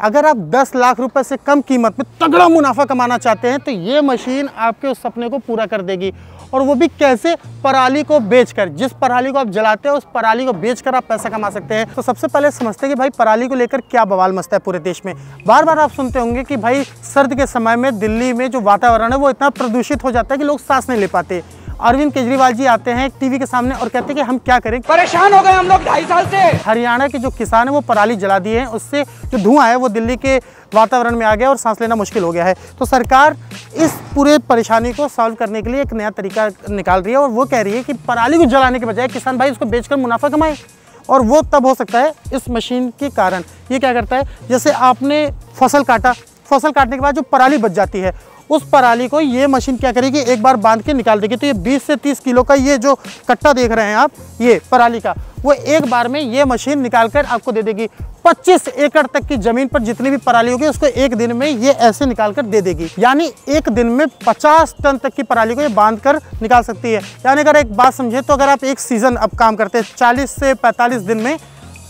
अगर आप 10 लाख रुपए से कम कीमत में तगड़ा मुनाफा कमाना चाहते हैं तो ये मशीन आपके उस सपने को पूरा कर देगी। और वो भी कैसे? पराली को बेचकर। जिस पराली को आप जलाते हैं उस पराली को बेचकर आप पैसा कमा सकते हैं। तो सबसे पहले समझते हैं कि भाई पराली को लेकर क्या बवाल मचता है पूरे देश में। बार बार आप सुनते होंगे कि भाई सर्द के समय में दिल्ली में जो वातावरण है वो इतना प्रदूषित हो जाता है कि लोग सांस नहीं ले पाते। अरविंद केजरीवाल जी आते हैं टीवी के सामने और कहते हैं कि हम क्या करें, परेशान हो गए हम लोग 2.5 साल से। हरियाणा के जो किसान है वो पराली जला दिए हैं, उससे जो धुआं है वो दिल्ली के वातावरण में आ गया और सांस लेना मुश्किल हो गया है। तो सरकार इस पूरे परेशानी को सॉल्व करने के लिए एक नया तरीका निकाल रही है और वो कह रही है कि पराली को जलाने के बजाय किसान भाई उसको बेचकर मुनाफा कमाए। और वो तब हो सकता है इस मशीन के कारण। ये क्या करता है, जैसे आपने फसल काटा, फसल काटने के बाद जो पराली बच जाती है उस पराली को ये मशीन क्या करेगी, एक बार बांध के निकाल देगी। तो ये 20 से 30 किलो का ये जो कट्टा देख रहे हैं आप, ये पराली का, वो एक बार में ये मशीन निकाल कर आपको दे देगी। 25 एकड़ तक की जमीन पर जितनी भी पराली होगी उसको एक दिन में ये ऐसे निकाल कर दे देगी। यानी एक दिन में 50 टन तक की पराली को ये बांध कर निकाल सकती है। यानी अगर एक बात समझे तो अगर आप एक सीजन अब काम करते हैं 40 से 45 दिन में,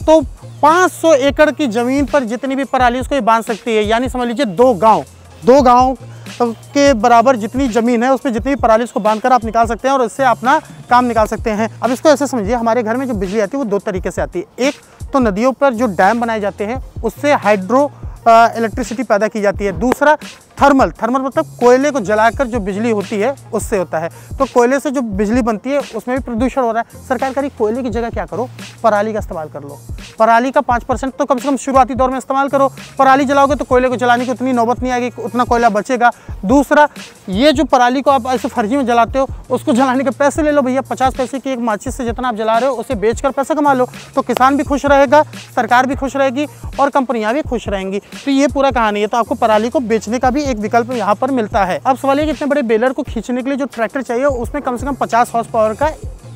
तो 500 एकड़ की जमीन पर जितनी भी पराली उसको ये बांध सकती है। यानी समझ लीजिए 2 गाँव के बराबर जितनी ज़मीन है उस पर जितनी पराली उसको बांधकर आप निकाल सकते हैं और इससे अपना काम निकाल सकते हैं। अब इसको ऐसे समझिए, हमारे घर में जो बिजली आती है वो 2 तरीके से आती है। एक तो नदियों पर जो डैम बनाए जाते हैं उससे हाइड्रो इलेक्ट्रिसिटी पैदा की जाती है। दूसरा थर्मल मतलब कोयले को जलाकर जो बिजली होती है उससे होता है। तो कोयले से जो बिजली बनती है उसमें भी प्रदूषण हो रहा है। सरकार कह रही कोयले की जगह क्या करो, पराली का इस्तेमाल कर लो। पराली का 5% तो कम से कम शुरुआती दौर में इस्तेमाल करो। पराली जलाओगे तो कोयले को जलाने की उतनी नौबत नहीं आएगी, उतना कोयला बचेगा। दूसरा, ये जो पराली को आप ऐसे फर्जी में जलाते हो उसको जलाने के पैसे ले लो भैया। 50 पैसे की एक माचिस से जितना आप जला रहे हो उसे बेचकर पैसा कमा लो। तो किसान भी खुश रहेगा, सरकार भी खुश रहेगी और कंपनियां भी खुश रहेंगी। तो ये पूरा कहानी है। तो आपको पराली को बेचने का भी एक विकल्प यहाँ पर मिलता है। अब सवाल ये कि इतने बड़े बेलर को खींचने के लिए जो ट्रैक्टर चाहिए उसमें कम से कम 50 हॉर्स पावर का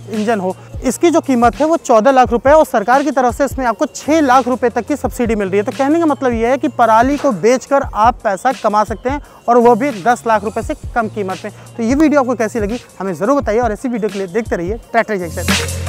इंजन हो। इसकी जो कीमत है वो 14 लाख रुपए और सरकार की तरफ से इसमें आपको 6 लाख रुपए तक की सब्सिडी मिल रही है। तो कहने का मतलब ये है कि पराली को बेचकर आप पैसा कमा सकते हैं और वो भी 10 लाख रुपए से कम कीमत में। तो ये वीडियो आपको कैसी लगी हमें ज़रूर बताइए और ऐसी वीडियो के लिए देखते रहिए ट्रैक्टर जंक्शन।